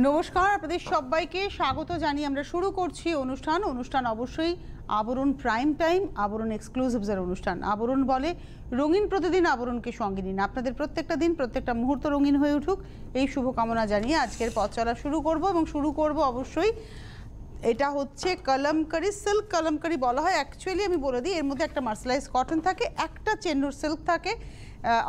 নমস্কার, আপনাদের সবাইকে স্বাগত জানিয়ে আমরা শুরু করছি অনুষ্ঠান অবশ্যই আবরণ প্রাইম টাইম, আবরণ এক্সক্লুসিভসের অনুষ্ঠান। আবরণ বলে রঙিন প্রতিদিন আবরণকে সঙ্গে নিন। আপনাদের প্রত্যেকটা দিন প্রত্যেকটা মুহূর্ত রঙিন হয়ে উঠুক এই শুভকামনা জানিয়ে আজকের পথ চলা শুরু করব অবশ্যই। এটা হচ্ছে কলমকারি, সিল্ক কলমকারি বলা হয়। অ্যাকচুয়ালি আমি বলে দিই, এর মধ্যে একটা মার্সেলাইজ কটন থাকে, একটা চেন্নুর সিল্ক থাকে,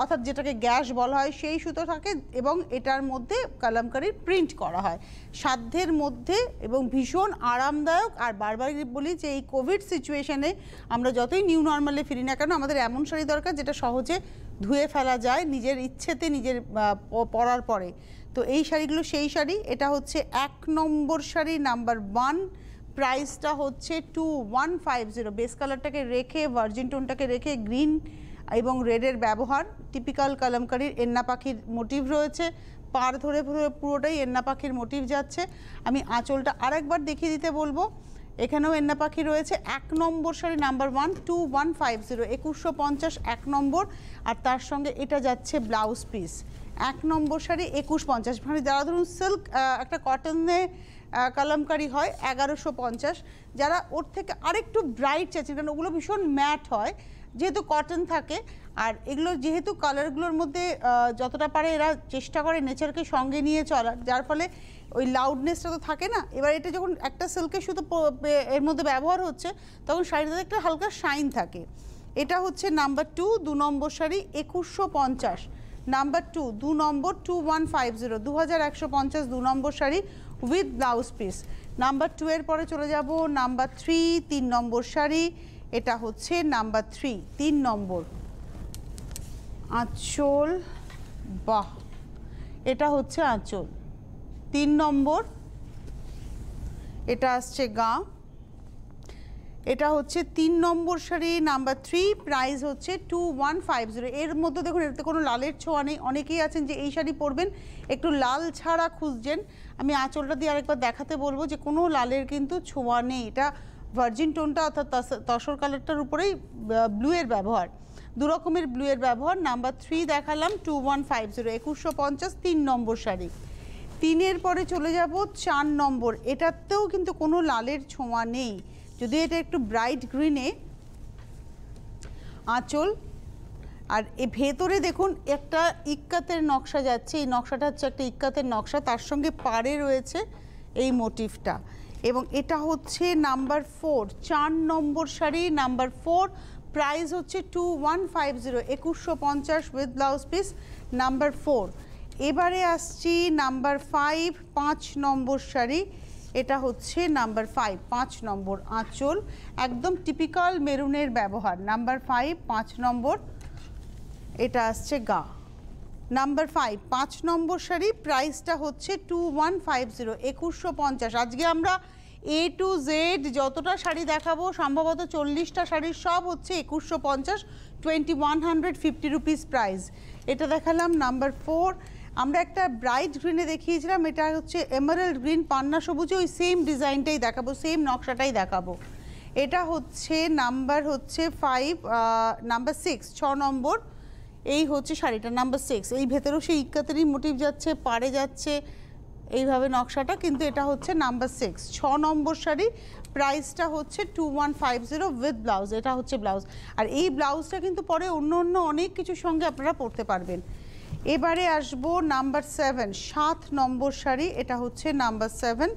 অর্থাৎ যেটাকে গ্যাস বলা হয় সেই সুতো থাকে, এবং এটার মধ্যে কলমকারির প্রিন্ট করা হয় সাধ্যের মধ্যে এবং ভীষণ আরামদায়ক। আর বারবার বলি যে এই কোভিড সিচুয়েশনে আমরা যতই নিউ নর্মালে ফিরি না কেন, আমাদের এমন শাড়ি দরকার যেটা সহজে ধুয়ে ফেলা যায় নিজের ইচ্ছেতে, নিজের পরার পরে। তো এই শাড়িগুলো সেই শাড়ি। এটা হচ্ছে 1 নম্বর শাড়ি, নাম্বার 1। প্রাইসটা হচ্ছে 2150। বেস কালারটাকে রেখে, ভার্জিন টোনটাকে রেখে, গ্রিন এবং রেডের ব্যবহার। টিপিক্যাল কলমকারির এন্না পাখির মোটিভ রয়েছে, পার ধরে পুরোটাই এন্না পাখির মোটিভ যাচ্ছে। আমি আঁচলটা আরেকবার দেখিয়ে দিতে বলবো। এখানেও এন্না পাখি রয়েছে। 1 নম্বর শাড়ি নাম্বার 1, 2150, 2150 1 নম্বর। আর তার সঙ্গে এটা যাচ্ছে ব্লাউজ পিস। 1 নম্বর শাড়ি 2150। মানে যারা ধরুন সিল্ক একটা কটনে কলমকারি হয় 1150, যারা ওর থেকে আরেকটু ব্রাইট চাইছেন, কারণ ওগুলো ভীষণ ম্যাট হয় যেহেতু কটন থাকে। আর এগুলো যেহেতু কালারগুলোর মধ্যে যতটা পারে এরা চেষ্টা করে নেচারকে সঙ্গে নিয়ে চলার, যার ফলে ওই লাউডনেসটা তো থাকে না। এবার এটা যখন একটা সিল্কের সুতো এর মধ্যে ব্যবহার হচ্ছে, তখন শাড়িটাতে একটা হালকা শাইন থাকে। এটা হচ্ছে number 2, 2 number sari 2150। Number 2, 2 number 2150, 2150 2 number sari with blouse piece. Number 2 এর পরে চলে যাব নাম্বার 3, 3 নম্বর শাড়ি। এটা হচ্ছে নাম্বার 3, 3 নম্বর। আঁচল, বাহ, এটা হচ্ছে আঁচল 3 নম্বর। এটা আসছে গা। এটা হচ্ছে 3 নম্বর শাড়ি নাম্বার 3। প্রাইস হচ্ছে 2150। এর মধ্যে দেখুন, এতে কোনো লালের ছোঁয়া নেই। অনেকেই আছেন যে এই শাড়ি পরবেন একটু লাল ছাড়া খুঁজছেন। আমি আঁচলটা দিয়ে আরেকবার দেখাতে বলবো যে কোনো লালের কিন্তু ছোঁয়া নেই। এটা ভার্জিন টোনটা অর্থাৎ তসর কালারটার উপরেই ব্লুয়ের ব্যবহার, দু রকমের ব্লুয়ের ব্যবহার। নাম্বার 3 দেখালাম 2150, 2150 3 নম্বর শাড়ি। 3-এর পরে চলে যাব 4 নম্বর। এটাতেও কিন্তু কোনো লালের ছোঁয়া নেই, যদি এটা একটু ব্রাইট গ্রিনে আঁচল। আর এ ভেতরে দেখুন একটা ইক্কাতের নকশা যাচ্ছে। এই নকশাটা হচ্ছে একটা ইক্কাতের নকশা, তার সঙ্গে পাড়ে রয়েছে এই মোটিভটা। এবং এটা হচ্ছে নাম্বার 4, 4 নম্বর শাড়ি নাম্বার 4। প্রাইস হচ্ছে 2150, 2150 উইথ ব্লাউজ পিস নাম্বার 4। এবারে আসছি নাম্বার 5, 5 নম্বর শাড়ি। এটা হচ্ছে নাম্বার 5, 5 নম্বর। আঁচল একদম টিপিক্যাল মেরুনের ব্যবহার। নাম্বার 5, 5 নম্বর। এটা আসছে গা। নাম্বার 5, 5 নম্বর শাড়ি। প্রাইসটা হচ্ছে 2150, 2150। আজকে আমরা A to Z যতটা শাড়ি দেখাবো, সম্ভবত 40টা শাড়ির সব হচ্ছে 2150, 2150 রুপিস প্রাইস। এটা দেখালাম নাম্বার 4। আমরা একটা ব্রাইট গ্রিনে দেখিয়েছিলাম, এটা হচ্ছে এমারাল্ড গ্রিন, পান্না সবুজে ওই সেম ডিজাইনটাই দেখাবো, সেম নকশাটাই দেখাবো। এটা হচ্ছে নাম্বার হচ্ছে 5, নাম্বার 6, 6 নম্বর। এই হচ্ছে শাড়িটা নাম্বার 6। এই ভেতরেও সেই ইক্কাতেরই মোটিভ যাচ্ছে, পাড়ে যাচ্ছে এইভাবে নকশাটা, কিন্তু এটা হচ্ছে নাম্বার 6, 6 নম্বর শাড়ি। প্রাইসটা হচ্ছে 2150 উইথ ব্লাউজ। এটা হচ্ছে ব্লাউজ। আর এই ব্লাউজটা কিন্তু পরে অন্য অনেক কিছুর সঙ্গে আপনারা পরতে পারবেন। এবারে আসবো নাম্বার 7, 7 নম্বর শাড়ি। এটা হচ্ছে নাম্বার 7,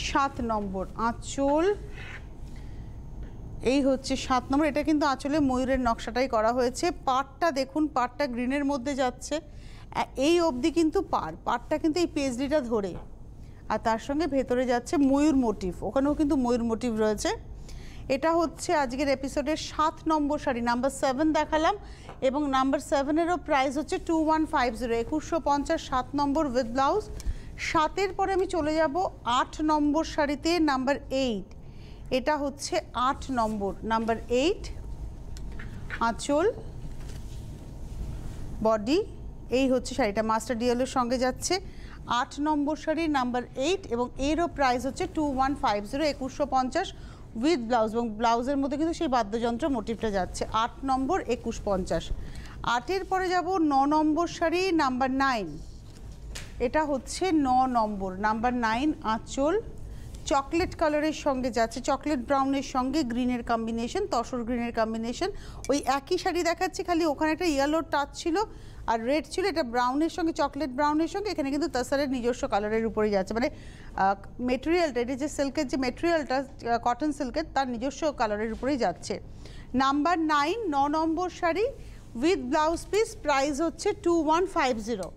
7 নম্বর। আঁচল, এই হচ্ছে 7 নম্বর। এটা কিন্তু আঁচলে ময়ূরের নকশাটাই করা হয়েছে। পাড়টা দেখুন, পাড়টা গ্রিনের মধ্যে যাচ্ছে, এই অবধি কিন্তু পাড়টা কিন্তু এই পেজলিটা ধরে, আর তার সঙ্গে ভেতরে যাচ্ছে ময়ূর মোটিভ, ওখানেও কিন্তু ময়ূর মোটিভ রয়েছে। এটা হচ্ছে আজকের এপিসোডের 7 নম্বর শাড়ি নাম্বার 7 দেখালাম, এবং নাম্বার 7-এরও প্রাইস হচ্ছে 2150, 2150 7 নম্বর উইথ ব্লাউজ। 7-এর পরে আমি চলে যাব 8 নম্বর শাড়িতে নাম্বার 8। এটা হচ্ছে 8 নম্বর, নাম্বার 8। আঁচল, বডি, এই হচ্ছে শাড়িটা মাস্টার ডিয়ালের সঙ্গে যাচ্ছে। 8 নম্বর শাড়ি নাম্বার 8, এবং এরও প্রাইস হচ্ছে 2150, 2150 উইথ ব্লাউজ, এবং ব্লাউজের মধ্যে কিন্তু সেই বাদ্যযন্ত্র মোটিভটা যাচ্ছে। 8 নম্বর 2150। 8-এর পরে যাব 9 নম্বর শাড়ি নাম্বার 9। এটা হচ্ছে 9 নম্বর, নাম্বার 9 আঁচল, চকলেট কালারের সঙ্গে যাচ্ছে, চকলেট ব্রাউনের সঙ্গে গ্রিনের কম্বিনেশন, তসর গ্রিনের কম্বিনেশন। ওই একই শাড়ি দেখাচ্ছি, খালি ওখানে একটা ইয়েলো টাচ ছিল আর রেড ছিল, এটা ব্রাউনের সঙ্গে, চকলেট ব্রাউনের সঙ্গে, এখানে কিন্তু তসরের নিজস্ব কালারের উপরেই যাচ্ছে, মানে মেটেরিয়ালটা, এটা যে সিল্কের যে মেটেরিয়ালটা কটন সিল্কের, তার নিজস্ব কালারের উপরেই যাচ্ছে। Number 9 9 number sari with blouse piece, price হচ্ছে 2150।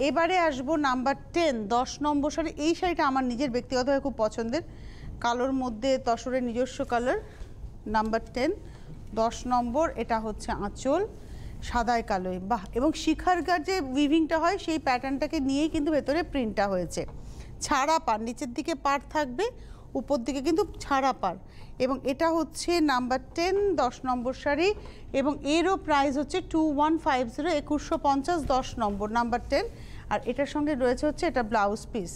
এবারে আসবো নাম্বার 10 10 নম্বর শাড়ি। এই শাড়িটা আমার নিজের ব্যক্তিগতভাবে খুব পছন্দের, কালোর মধ্যে তসরের নিজস্ব কালার। নাম্বার 10 10 নম্বর, এটা হচ্ছে আঁচল, সাদায় কালোয়, বাহ। এবং শিখারগার যে উইভিংটা হয় সেই প্যাটার্নটাকে নিয়েই কিন্তু ভেতরে প্রিন্টটা হয়েছে। ছাড়া পার, নিচের দিকে পার থাকবে, উপর দিকে কিন্তু ছাড়া পার। এবং এটা হচ্ছে নাম্বার 10 10 নম্বর শাড়ি, এবং এরও প্রাইস হচ্ছে 2150, 2150 10 নম্বর, নাম্বার 10। আর এটার সঙ্গে রয়েছে হচ্ছে এটা ব্লাউজ পিস,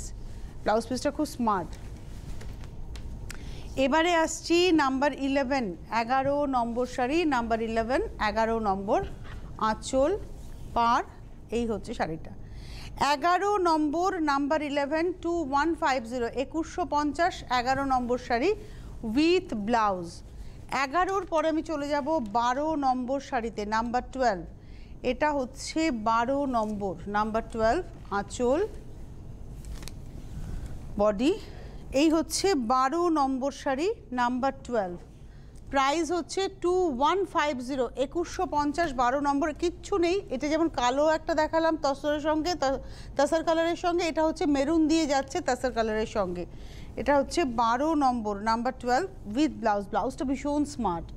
ব্লাউজ পিসটা খুব স্মার্ট। এবারে আসছি নাম্বার 11 11 নম্বর শাড়ি, নাম্বার 11 11 নম্বর, আঁচল, পার, এই হচ্ছে শাড়িটা। 11 নম্বর, নাম্বার 11 2150, 2150 11 নম্বর শাড়ি উইথ ব্লাউজ। 11-র পরে আমি চলে যাব 12 নম্বর শাড়িতে, নাম্বার 12। এটা হচ্ছে 12 নম্বর, নাম্বার 12, আঁচল, বডি, এই হচ্ছে 12 নম্বর শাড়ি, নাম্বার 12, প্রাইস হচ্ছে 2150, 2150 12 নম্বর। কিচ্ছু নেই, এটা যেমন কালো একটা দেখালাম তসরের সঙ্গে, তসর কালারের সঙ্গে, এটা হচ্ছে মেরুন দিয়ে যাচ্ছে তসর কালারের সঙ্গে। এটা হচ্ছে 12 নম্বর, নাম্বার 12 উইথ ব্লাউজ। ব্লাউজটা ভীষণ স্মার্ট,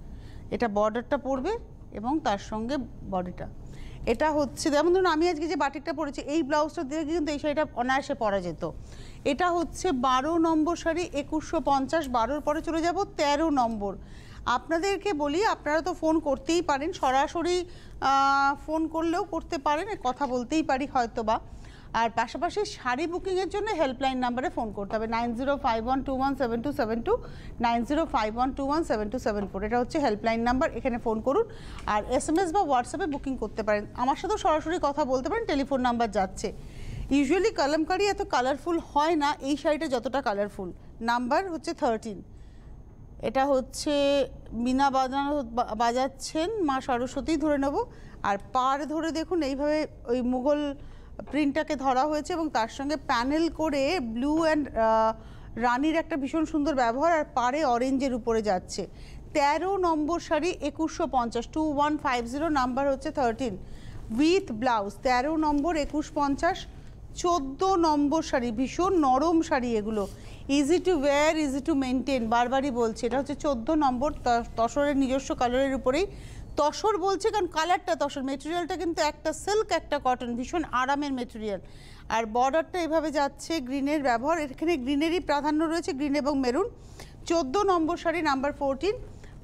এটা বর্ডারটা পড়বে এবং তার সঙ্গে বডিটা। এটা হচ্ছে যেমন ধরুন আমি আজকে যে বাটিকটা পরেছি, এই ব্লাউজটা দিয়ে কিন্তু এই শাড়িটা অনায়াসে পরা যেত। এটা হচ্ছে 12 নম্বর শাড়ি, 2150। 12-র পরে চলে যাব 13 নম্বর। আপনাদেরকে বলি, আপনারা তো ফোন করতেই পারেন, সরাসরি ফোন করলেও করতে পারেন, কথা বলতেই পারি হয়তো বা। আর পাশাপাশি শাড়ি বুকিংয়ের জন্য হেল্পলাইন নাম্বারে ফোন করতে হবে, 9051217272, 9051217274, এটা হচ্ছে হেল্পলাইন নাম্বার, এখানে ফোন করুন। আর SMS বা হোয়াটসঅ্যাপে বুকিং করতে পারেন, আমার সাথেও সরাসরি কথা বলতে পারেন, টেলিফোন নাম্বার যাচ্ছে। ইউজুয়ালি কলমকারি এত কালারফুল হয় না, এই শাড়িটা যতটা কালারফুল। নাম্বার হচ্ছে 13। এটা হচ্ছে বিনা বাজাচ্ছেন মা সরস্বতী ধরে নেব। আর পাড় ধরে দেখুন এইভাবে ওই মুঘল প্রিন্টটাকে ধরা হয়েছে, এবং তার সঙ্গে প্যানেল করে ব্লু অ্যান্ড রানির একটা ভীষণ সুন্দর ব্যবহার, আর পাড়ে অরেঞ্জের উপরে যাচ্ছে। 13 নম্বর শাড়ি, 2150, 2150, নাম্বার হচ্ছে 13 উইথ ব্লাউজ। 13 নম্বর, 2150। 14 নম্বর শাড়ি, ভীষণ নরম শাড়ি এগুলো, easy to wire, easy to maintain, বারবারই বলছে। এটা হচ্ছে 14 নম্বর, তসরের নিজস্ব কালারের উপরেই। তসর বলছে কারণ কালারটা তসর, মেটেরিয়ালটা কিন্তু একটা সিল্ক একটা কটন, ভীষণ আরামের মেটেরিয়াল। আর বর্ডারটা এভাবে যাচ্ছে, গ্রিনের ব্যবহার, এখানে গ্রিনেরই প্রাধান্য রয়েছে, গ্রিন এবং মেরুন। 14 নম্বর শাড়ি, নাম্বার 14,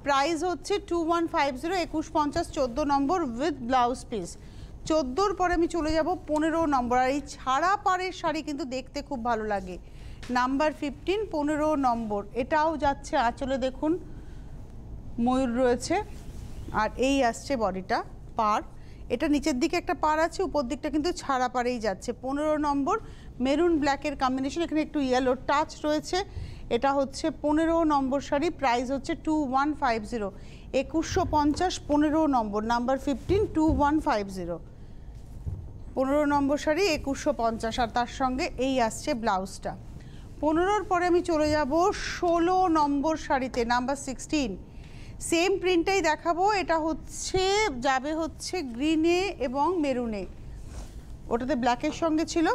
প্রাইস হচ্ছে 2150, 2150, 14 নম্বর উইথ ব্লাউজ পিস। 14-র পরে আমি চলে যাব 15 নম্বর। আর এই ছাড়া পাড়ের শাড়ি কিন্তু দেখতে খুব ভালো লাগে, নাম্বার 15 15 নম্বর। এটাও যাচ্ছে আঁচলে, দেখুন ময়ূর রয়েছে, আর এই আসছে বডিটা, পাড়, এটা নিচের দিকে একটা পাড় আছে, উপর দিকটা কিন্তু ছাড়া পাড়েই যাচ্ছে। 15 নম্বর, মেরুন ব্ল্যাকের কম্বিনেশন, এখানে একটু ইয়েলো টাচ রয়েছে। এটা হচ্ছে 15 নম্বর শাড়ি, প্রাইস হচ্ছে 2150, 2150, 15 নম্বর, নাম্বার 15 2150, 15 নম্বর শাড়ি 2150। আর তার সঙ্গে এই আসছে ব্লাউজটা। 15-র পরে আমি চলে যাব 16 নম্বর শাড়িতে, নাম্বার 16, সেম প্রিন্টটাই দেখাবো। এটা হচ্ছে যাবে হচ্ছে গ্রিনে এবং মেরুনে, ওটাতে ব্ল্যাকের সঙ্গে ছিল।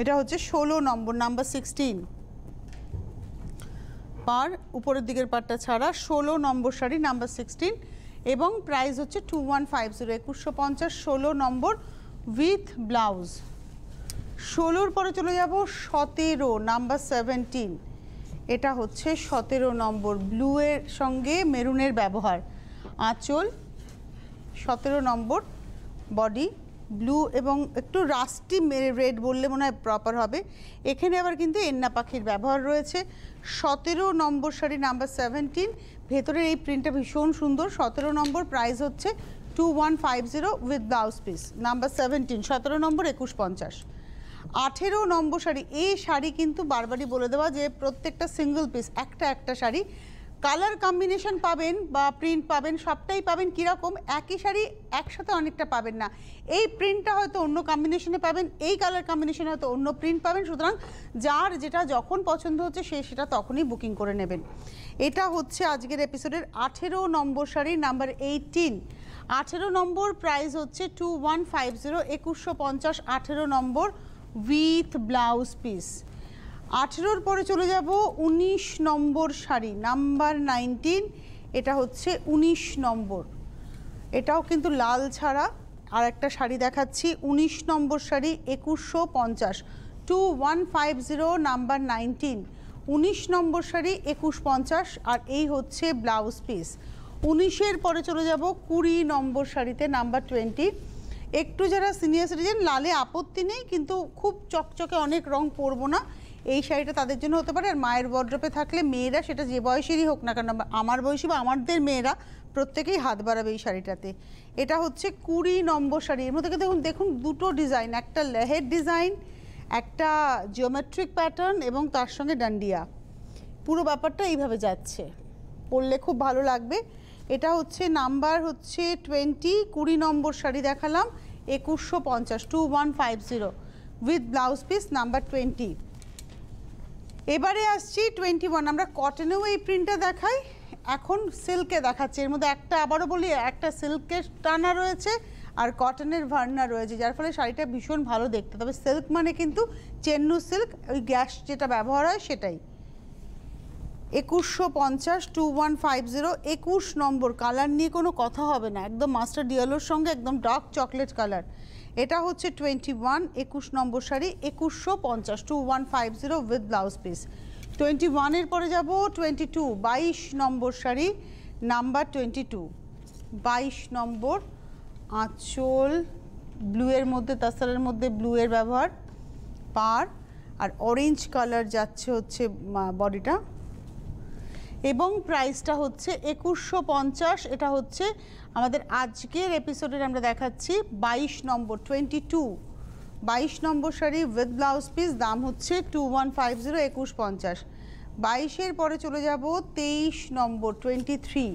এটা হচ্ছে 16 নম্বর, নাম্বার 16, পার উপরের দিকের পাটটা ছাড়া, 16 নম্বর শাড়ি, নাম্বার 16, এবং প্রাইস হচ্ছে 2150, 2150, 16 নম্বর উইথ ব্লাউজ। 16-র পরে চলে যাব 17, নাম্বার 17। এটা হচ্ছে 17 নম্বর, ব্লু এর সঙ্গে মেরুনের ব্যবহার, আঁচল, 17 নম্বর, বডি ব্লু এবং একটু রাস্টি রেড বললে মনে হয় প্রপার হবে। এখানে আবার কিন্তু এন্না পাখির ব্যবহার রয়েছে। 17 নম্বর শাড়ি, নাম্বার 17, ভেতরের এই প্রিন্টটা ভীষণ সুন্দর। 17 নম্বর, প্রাইস হচ্ছে 2150 উইথ ব্লাউজ পিস, নাম্বার 17, 17 নম্বর 2150। 18 নম্বর শাড়ি। এই শাড়ি কিন্তু বারবারই বলে দেওয়া যে প্রত্যেকটা সিঙ্গেল পিস, একটা শাড়ি, কালার কম্বিনেশন পাবেন বা প্রিন্ট পাবেন, সবটাই পাবেন কীরকম, একই শাড়ি একসাথে অনেকটা পাবেন না। এই প্রিন্টটা হয়তো অন্য কম্বিনেশনে পাবেন, এই কালার কম্বিনেশনে হয়তো অন্য প্রিন্ট পাবেন। সুতরাং যার যেটা যখন পছন্দ হচ্ছে সে সেটা তখনই বুকিং করে নেবেন। এটা হচ্ছে আজকের এপিসোডের 18 নম্বর শাড়ি, নাম্বার 18। 18 নম্বর, প্রাইস হচ্ছে 2150, 2150, 18 নম্বর উইথ ব্লাউজ পিস। 18-র পরে চলে যাব 19 নম্বর শাড়ি, নাম্বার 19। এটা হচ্ছে 19 নম্বর, এটাও কিন্তু লাল ছাড়া। আর একটা শাড়ি দেখাচ্ছি, 19 নম্বর শাড়ি, 2150, 2150, নাম্বার 19। 19 নম্বর শাড়ি 2150, আর এই হচ্ছে ব্লাউজ পিস। 19-এর পরে চলে যাব 20 নম্বর শাড়িতে, নাম্বার 20। একটু যারা সিনিয়র সিটিজেন, লালে আপত্তি নেই, কিন্তু খুব চকচকে অনেক রং পরবো না, এই শাড়িটা তাদের জন্য হতে পারে। আর মায়ের ওয়ার্ড্রপে থাকলে মেয়েরা, সেটা যে বয়সেরই হোক না কেন, আমার বয়সী বা আমাদের মেয়েরা প্রত্যেকেই হাত বাড়াবে এই শাড়িটাতে। এটা হচ্ছে 20 নম্বর শাড়ি। এর মধ্যে দেখুন দুটো ডিজাইন, একটা লেহের ডিজাইন, একটা জিওমেট্রিক প্যাটার্ন এবং তার সঙ্গে ডান্ডিয়া। পুরো ব্যাপারটা এইভাবে যাচ্ছে, পরলে খুব ভালো লাগবে। এটা হচ্ছে নাম্বার হচ্ছে 20, 20 নম্বর শাড়ি দেখালাম, 2150, 2150 উইথ ব্লাউজ পিস, নাম্বার 20। এবারে আসছি 21। আমরা কটনেও এই প্রিন্টটা দেখাই, এখন সিল্কে দেখাচ্ছি। এর মধ্যে একটা, আবারও বলি, একটা সিল্কের টানা রয়েছে আর কটনের ভার্না রয়েছে, যার ফলে শাড়িটা ভীষণ ভালো দেখতে। তবে সিল্ক মানে কিন্তু চেন্নু সিল্ক, ওই গ্যাস যেটা ব্যবহার হয় সেটাই। 2150, 2150, 21 নম্বর। কালার নিয়ে কোনো কথা হবে না, একদম মাস্টার্ড ইয়েলোর সঙ্গে একদম ডার্ক চকলেট কালার। এটা হচ্ছে 21, 21 নম্বর শাড়ি, 2150, 2150 উইথ ব্লাউজ পিস। 21-এর পরে যাব 22, 22 নম্বর শাড়ি, নাম্বার 22, 22 নম্বর। আঁচল ব্লুয়ের মধ্যে, তাসারের মধ্যে ব্লুয়ের ব্যবহার, পার আর অরেঞ্জ কালার যাচ্ছে হচ্ছে বডিটা, এবং প্রাইসটা হচ্ছে 2150। এটা হচ্ছে আমাদের আজকের এপিসোডের আমরা দেখাচ্ছি 22 নম্বর, 22, 22 নম্বর শাড়ি উইথ ব্লাউজ পিস, দাম হচ্ছে 2150, 2150। 22-এর পরে চলে যাব 23 নম্বর, 23।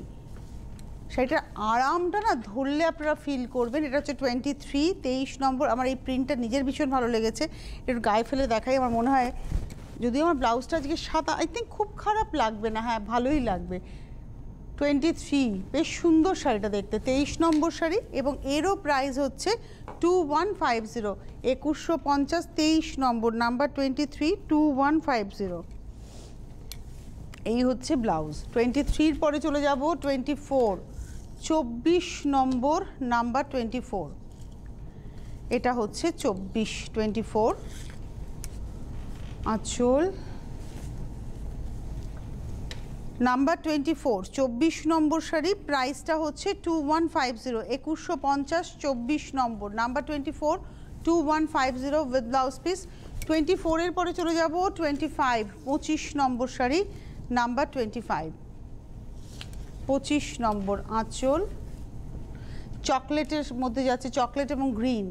শাড়িটার আরামটা না ধরলে আপনারা ফিল করবেন। এটা হচ্ছে 23, 23 নম্বর। আমার এই প্রিন্টটা নিজের ভীষণ ভালো লেগেছে, একটু গায়ে ফেলে দেখাই। আমার মনে হয় যদিও আমার ব্লাউজটা আজকে সাদা, আই থিঙ্ক খুব খারাপ লাগবে না, হ্যাঁ ভালোই লাগবে। 23, বেশ সুন্দর শাড়িটা দেখতে। 23 নম্বর শাড়ি, এবং এরও প্রাইস হচ্ছে 2150, 2150, 23 নম্বর, নাম্বার 23, 2150। এই হচ্ছে ব্লাউজ। 23-র পরে চলে যাব 24, 24 নম্বর, নাম্বার 24। এটা হচ্ছে 24, 24। আঁচল নাম্বার 24, 24 নম্বর শাড়ি, প্রাইসটা হচ্ছে 2150, 2150, 24 নম্বর, নাম্বার 24, 2150 উইথ ব্লাউজ পিস। 24-এর পরে চলে যাব 25, 25 নম্বর শাড়ি, নাম্বার 25, 25 নম্বর। আঁচল চকলেটের মধ্যে যাচ্ছে, চকলেট এবং গ্রিন।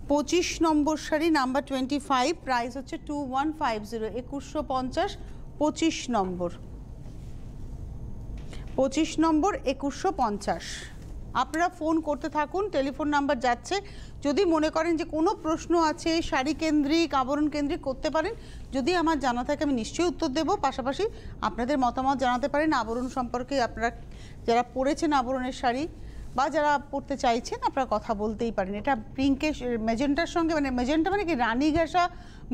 25 নম্বর শাড়ি, নাম্বার 25, প্রাইস হচ্ছে 2150, 2150, 25 নম্বর, 25 নম্বর, 2150। আপনারা ফোন করতে থাকুন, টেলিফোন নাম্বার যাচ্ছে। যদি মনে করেন যে কোনো প্রশ্ন আছে শাড়ি কেন্দ্রিক, আবরণ কেন্দ্রিক, করতে পারেন। যদি আমার জানা থাকে আমি নিশ্চয়ই উত্তর দেব। পাশাপাশি আপনাদের মতামত জানাতে পারেন আবরণ সম্পর্কে। আপনারা যারা পরেছেন আবরণের শাড়ি বা যারা পড়তে চাইছেন, আপনারা কথা বলতেই পারেন। এটা পিঙ্কের মেজেন্টার সঙ্গে, মানে মেজেন্টা মানে কি রানী ঘাসা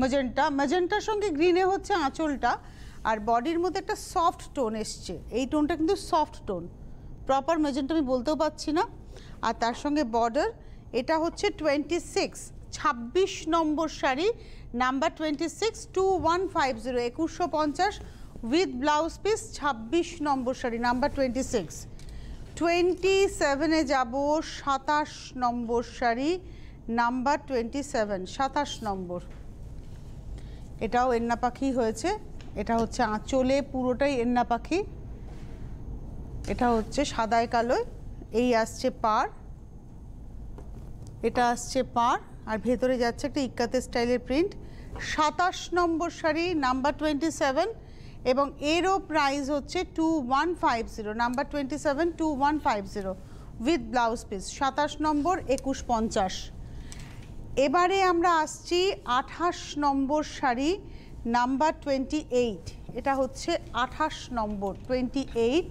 মেজেন্টা, মেজেন্টার সঙ্গে গ্রিনে হচ্ছে আঁচলটা, আর বডির মধ্যে একটা সফট টোন এসছে। এই টোনটা কিন্তু সফট টোন, প্রপার মেজেন্টা আমি বলতেও পারছি না। আর তার সঙ্গে বর্ডার। এটা হচ্ছে 26, 26 নম্বর sari, number 26, 2150, 2150 with blouse piece. 26 নম্বর শাড়ি, নাম্বার 26। 27-এ যাব, 27 নম্বর শাড়ি, নাম্বার 27, 27 নম্বর। এটাও এন্না পাখি হয়েছে। এটা হচ্ছে আঁচলে পুরোটাই এন্না পাখি। এটা হচ্ছে সাদায় কালোয়, এই আসছে পার, এটা আসছে পার, আর ভেতরে যাচ্ছে একটা ইক্কাতে স্টাইলের প্রিন্ট। 27 নম্বর শাড়ি, নাম্বার 27, এবং এরও প্রাইস হচ্ছে 2150, নাম্বার 27 2150 উইথ ব্লাউজ পিস। 27 নম্বর 2150। এবারে আমরা আসছি 28 নম্বর শাড়ি, নাম্বার 28, এটা হচ্ছে 28 নম্বর 28,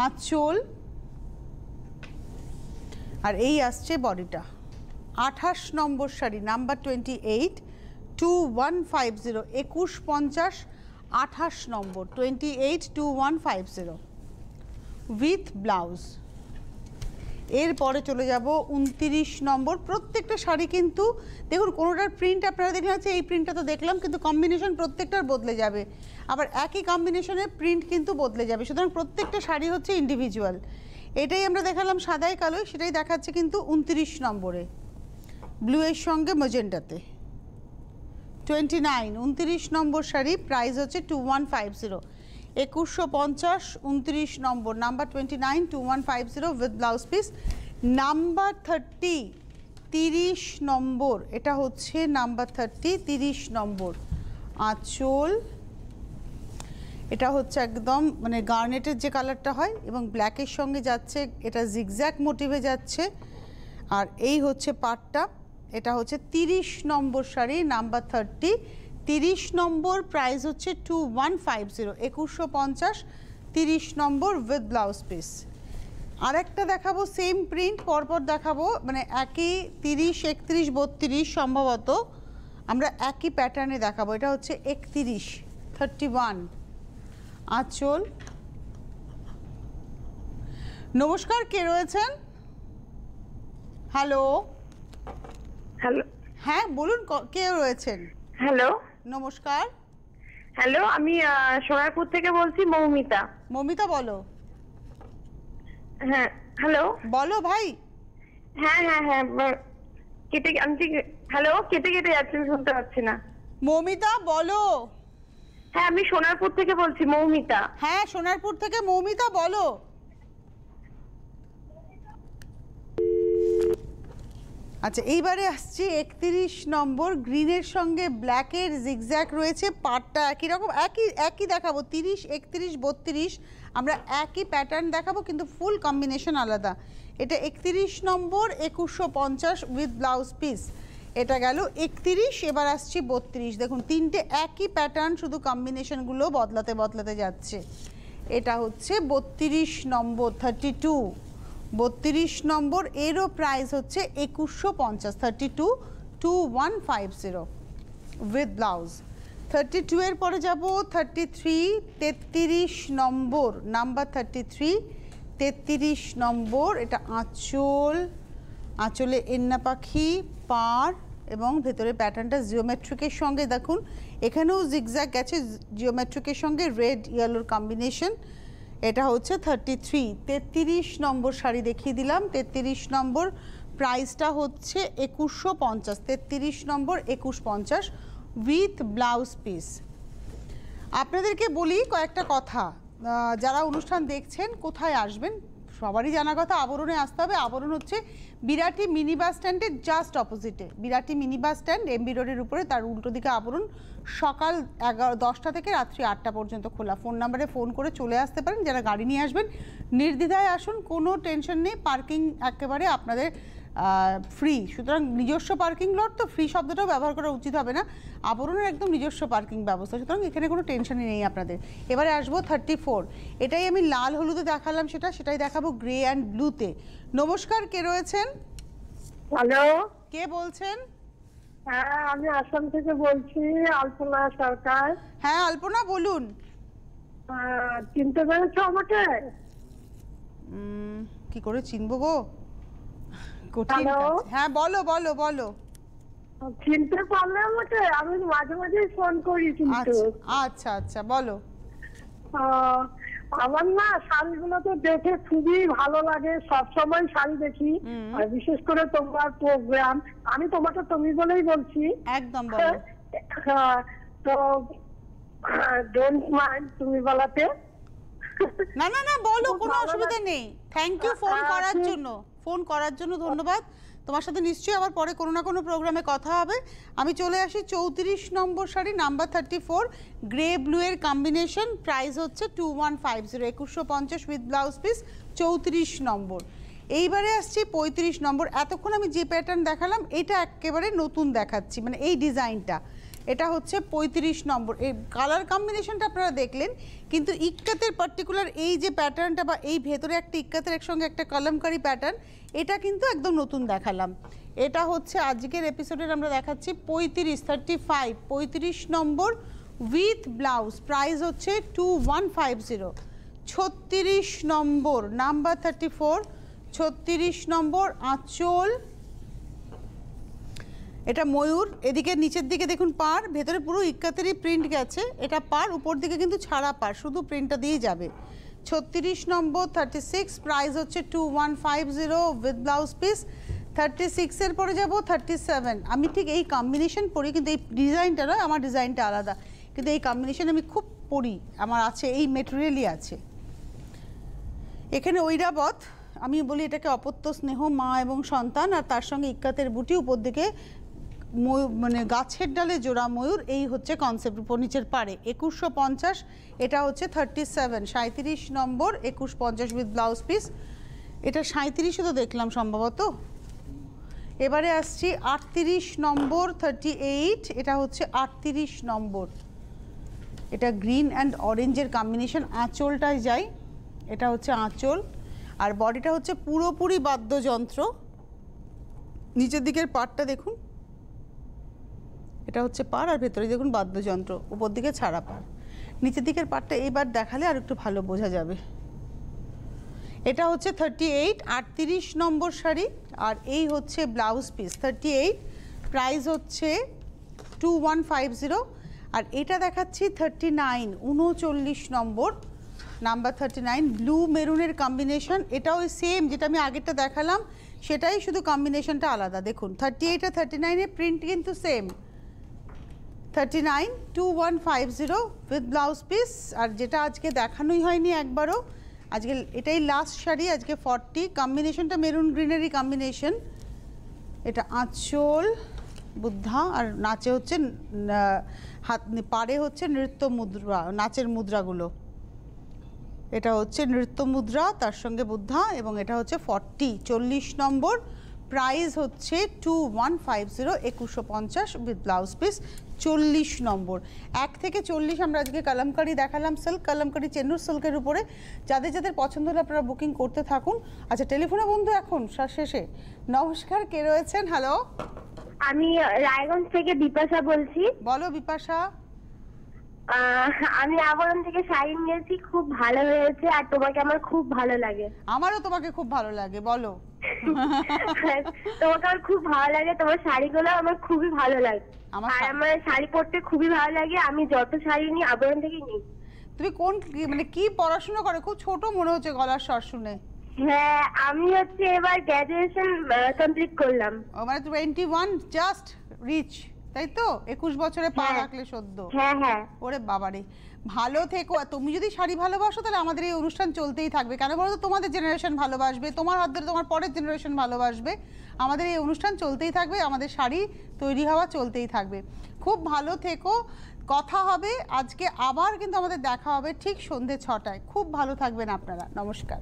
আঁচল আর এই আসছে বডিটা। 28 নম্বর শাড়ি, নাম্বার 28, 2150, 2150, 28 নম্বর 28, 2150 উইথ ব্লাউজ। এরপরে চলে যাব 29 নম্বর। প্রত্যেকটা শাড়ি কিন্তু দেখুন, কোনোটার প্রিন্ট আপনারা দেখলেন আছে, এই প্রিন্টটা তো দেখলাম, কিন্তু কম্বিনেশন প্রত্যেকটার বদলে যাবে, আবার একই কম্বিনেশনের প্রিন্ট কিন্তু বদলে যাবে, সুতরাং প্রত্যেকটা শাড়ি হচ্ছে ইন্ডিভিজুয়াল। এটাই আমরা দেখালাম সাদায় কালোয়, সেটাই দেখাচ্ছে কিন্তু 29 নম্বরে ব্লুয়ের সঙ্গে ম্যাজেন্টাতে। 29, 29 নম্বর শাড়ি, প্রাইস হচ্ছে 2150, 2150, 29 নম্বর, number 29, 2150 with blouse piece. Number 30, 30 নম্বর, এটা হচ্ছে নাম্বার 30, 30 নম্বর, আঁচল, এটা হচ্ছে একদম মানে গার্নেটের যে কালারটা হয় এবং ব্ল্যাকের সঙ্গে যাচ্ছে, এটা জিগজ্যাগ মোটিভে যাচ্ছে, আর এই হচ্ছে পাটটা। এটা হচ্ছে 30 নম্বর শাড়ি, নাম্বার 30, 30 নম্বর, প্রাইস হচ্ছে 2150, 2150, 30 নম্বর উইথ ব্লাউজ পিস। আরেকটা দেখাবো সেম প্রিন্ট, পরপর দেখাবো, মানে একই 30, 31, 32 সম্ভবত আমরা একই প্যাটার্নে দেখাবো। এটা হচ্ছে 31, 31, আঁচল। নমস্কার, কে রয়েছেন? হ্যালো হ্যালো, হ্যাঁ বলুন, কে রয়েছেন? হ্যালো, নমস্কার। হ্যালো, আমি সোনারপুর থেকে বলছি, মৌমিতা। মৌমিতা বলো। হ্যাঁ, হ্যালো, বলো ভাই। হ্যাঁ হ্যাঁ হ্যাঁ, কেটে আমি ঠিক, হ্যালো, কেটে কেটে যাচ্ছে, আমি শুনতে পাচ্ছি না। মৌমিতা বলো। হ্যাঁ, আমি সোনারপুর থেকে বলছি, মৌমিতা। হ্যাঁ, সোনারপুর থেকে মৌমিতা বলো। আচ্ছা, এইবারে আসছি 31 নম্বর, গ্রিনের সঙ্গে ব্ল্যাকের জিগজ্যাগ রয়েছে, পাটটা একই রকম, একই দেখাবো, 30, 31, 32 আমরা একই প্যাটার্ন দেখাবো, কিন্তু ফুল কম্বিনেশন আলাদা। এটা 31 নম্বর, 2150 উইথ ব্লাউজ পিস। এটা গেল 31, এবার আসছি 32। দেখুন তিনটে একই প্যাটার্ন, শুধু কম্বিনেশনগুলো বদলাতে বদলাতে যাচ্ছে। এটা হচ্ছে 32 নম্বর, 32, 32 নম্বর, এরও প্রাইস হচ্ছে 2150, 32, 2150 উইথ ব্লাউজ। 32 এর পরে যাব 33, 33 নম্বর, নাম্বার 33, 33 নম্বর, এটা আঁচল, আঁচলে এন্না পাখি, পাড় এবং ভেতরে প্যাটার্নটা জিওমেট্রিকের সঙ্গে, দেখুন এখানেও জিগজ্যাগ গেছে জিওমেট্রিকের সঙ্গে, রেড ইয়েলোর কম্বিনেশন। এটা হচ্ছে 33, 33 নম্বর শাড়ি দেখিয়ে দিলাম। 33 নম্বর, প্রাইসটা হচ্ছে 2150, 33 নম্বর 2150 উইথ ব্লাউজ পিস। আপনাদেরকে বলি কয়েকটা কথা, যারা অনুষ্ঠান দেখছেন কোথায় আসবেন, সবারই জানা কথা আবরণে আসতে হবে। আবরণ হচ্ছে বিরাটি মিনি বাস স্ট্যান্ডের জাস্ট অপোজিটে, Birati mini bus stand, MB রোডের উপরে, তার উল্টো দিকে আবরণ। সকাল 10টা থেকে রাত্রি 8টা পর্যন্ত খোলা। ফোন নাম্বারে ফোন করে চলে আসতে পারেন, যারা গাড়ি নিয়ে আসবেন নির্দ্বিধায় আসুন, কোনো টেনশন নেই, পার্কিং একেবারে আপনাদের ফ্রি, সুতরাং নিজস্ব পার্কিং লট, তো ফ্রি শব্দটাও ব্যবহার করা উচিত হবে না, আবরণের একদম নিজস্ব পার্কিং ব্যবস্থা, সুতরাং এখানে কোনো টেনশনই নেই আপনাদের। এবারে আসবো 34, এটাই আমি লাল হলুদে দেখালাম, সেটাই দেখাবো গ্রে অ্যান্ড ব্লুতে। নমস্কার, কে রয়েছেন? হ্যালো, কে বলছেন? হ্যাঁ, আমি আসাম থেকে বলছি, আলপনা সরকার। হ্যাঁ আলপনা, বলুন। চিনতে পেরেছো আমাকে? কি করে চিনবো গো, কঠিন কাজ। হ্যাঁ বলো বলো বলো। চিনতে পারলে আমাকে? আমি মাঝে মাঝেই ফোন করি কিন্তু। আচ্ছা আচ্ছা, বলো। আমার না শাড়িগুলো তো দেখে খুবই ভালো লাগে, সবসময় শাড়ি দেখি, আর বিশেষ করে তোমার প্রোগ্রাম, আমি তোমাকে তুমি বলেই বলছি। একদম বলো। তো ডোন্ট মাইন্ড তুমি বলাতে। না না না, বলো, কোনো অসুবিধা নেই। থ্যাংক ইউ ফোন করার জন্য, ফোন করার জন্য ধন্যবাদ। তোমার সাথে নিশ্চয়ই আবার পরে কোনো না কোনো প্রোগ্রামে কথা হবে। আমি চলে আসি 34 নম্বর শাড়ি, নাম্বার 34, গ্রে ব্লু এর কম্বিনেশন, প্রাইস হচ্ছে 2150, 2150 উইথ ব্লাউজ পিস, 34 নম্বর। এইবারে আসছি 35 নম্বর। এতক্ষণ আমি যে প্যাটার্ন দেখালাম এটা একেবারে নতুন দেখাচ্ছি, মানে এই ডিজাইনটা, এটা হচ্ছে 35 নম্বর। এই কালার কম্বিনেশনটা আপনারা দেখলেন, কিন্তু ইক্কাতের পার্টিকুলার এই যে প্যাটার্নটা বা এই ভেতরে একটা ইক্কাতের একসঙ্গে একটা কলমকারি প্যাটার্ন, এটা কিন্তু একদম নতুন দেখালাম। এটা হচ্ছে আজকের এপিসোডের আমরা দেখাচ্ছি 35 নম্বর উইথ ব্লাউজ, প্রাইস হচ্ছে 2150। 36 নম্বর, নাম্বার 34, 36 নম্বর, আঁচল, এটা ময়ূর, এদিকে নিচের দিকে দেখুন পাড়, ভেতরে পুরো ইক্কাতেরই প্রিন্ট গেছে, এটা পাড়, উপর দিকে কিন্তু ছাড়া পাড়, শুধু প্রিন্টটা দিয়ে যাবে। 36 নম্বর, 36, প্রাইস হচ্ছে 2150 উইথ ব্লাউজ পিস। 36 এর পরে যাব 37। আমি ঠিক এই কম্বিনেশন পরি, কিন্তু এই ডিজাইনটা নয়, আমার ডিজাইনটা আলাদা, কিন্তু এই কম্বিনেশন আমি খুব পরি, আমার আছে, এই মেটেরিয়ালই আছে। এখানে ঐরাবত, আমি বলি এটাকে অপত্য স্নেহ, মা এবং সন্তান, আর তার সঙ্গে ইক্কাতের বুটি, উপর দিকে মানে গাছের ডালে জোড়া ময়ূর, এই হচ্ছে কনসেপ্ট, উপর নিচের পাড়ে। 2150, এটা হচ্ছে 37, 37 নম্বর, 2150 উইথ ব্লাউজ পিস। এটা 37ও তো দেখলাম সম্ভবত। এবারে আসছি 38 নম্বর, 38, এটা হচ্ছে 38 নম্বর, এটা গ্রিন অ্যান্ড অরেঞ্জের কম্বিনেশন। আঁচলটায় যাই, এটা হচ্ছে আঁচল, আর বডিটা হচ্ছে পুরোপুরি বাদ্যযন্ত্র। নিচের দিকের পাড়টা দেখুন, এটা হচ্ছে পাড়, আর ভেতরে দেখুন বাদ্যযন্ত্র, উপর দিকে ছাড়া পাড়। নিচের দিকের পাড়টা এইবার দেখালে আর একটু ভালো বোঝা যাবে। এটা হচ্ছে 38, 38 নম্বর শাড়ি, আর এই হচ্ছে ব্লাউজ পিস। 38, প্রাইস হচ্ছে 2150। আর এটা দেখাচ্ছি 39, 39 নম্বর, নাম্বার 39, ব্লু মেরুনের কম্বিনেশন। এটাও ওই সেম যেটা আমি আগেরটা দেখালাম সেটাই, শুধু কম্বিনেশনটা আলাদা। দেখুন 38 আর 39 এর প্রিন্ট কিন্তু সেম। 39, 2150 with blouse piece. আর যেটা আজকে দেখানোই হয়নি একবারও, আজকে এটাই লাস্ট শাড়ি, আজকে 40, কম্বিনেশনটা মেরুন গ্রিনারি কম্বিনেশন। এটা আঁচল, বুদ্ধা, আর নাচে হচ্ছে হাত, পাড়ে হচ্ছে নৃত্য মুদ্রা, নাচের মুদ্রাগুলো। এটা হচ্ছে নৃত্য মুদ্রা, তার সঙ্গে বুদ্ধা, এবং এটা হচ্ছে 40, 40 নম্বর, প্রাইস হচ্ছে 2150, 2150 উইথ ব্লাউজ পিস, 40 নম্বর। 1 থেকে 40 আমরা আজকে কলমকারি দেখালাম, সিল্ক কলমকারি, চেন্নুর সিল্কের উপরে। যাদের যাদের পছন্দ হলে আপনারা বুকিং করতে থাকুন। আচ্ছা, টেলিফোনে বন্ধু এখন শেষে। নমস্কার, কে রয়েছেন? হ্যালো, আমি রায়গঞ্জ থেকে বিপাশা বলছি। বলো বিপাশা। আমি আবরণ থেকে শাড়ি নিয়েছি, খুব ভালো হয়েছে, আর তোমাকে আমার খুব ভালো লাগে। আমারও তোমাকে খুব ভালো লাগে, বলো। তোমাকে আমার খুব ভালো লাগে, তোমার শাড়িগুলো আমার খুবই ভালো লাগে, আর আমার শাড়ি পরতে খুবই ভালো লাগে। আমি যত শাড়ি নিই আবরণ থেকে নিই। তুমি কোন, মানে কি পড়াশোনা করে? খুব ছোট মনে হচ্ছে গলার স্বর শুনে। হ্যাঁ, আমি হচ্ছে এবার গ্র্যাজুয়েশন কমপ্লিট করলাম। মানে 21 জাস্ট রিচ, তাই তো? 21 বছরে পা রাখলে সদ্য। হ্যাঁ হ্যাঁ। ওরে বাবারে, ভালো থেকো। তুমি যদি শাড়ি ভালোবাসো তাহলে আমাদের এই অনুষ্ঠান চলতেই থাকবে। কেন বলো তো? তোমাদের জেনারেশন ভালোবাসবে, তোমার হাত ধরে তোমার পরের জেনারেশন ভালোবাসবে। আমাদের এই অনুষ্ঠান চলতেই থাকবে, আমাদের শাড়ি তৈরি হওয়া চলতেই থাকবে। খুব ভালো থেকো, কথা হবে আজকে আবার, কিন্তু আমাদের দেখা হবে ঠিক সন্ধ্যে 6টায়। খুব ভালো থাকবেন আপনারা, নমস্কার।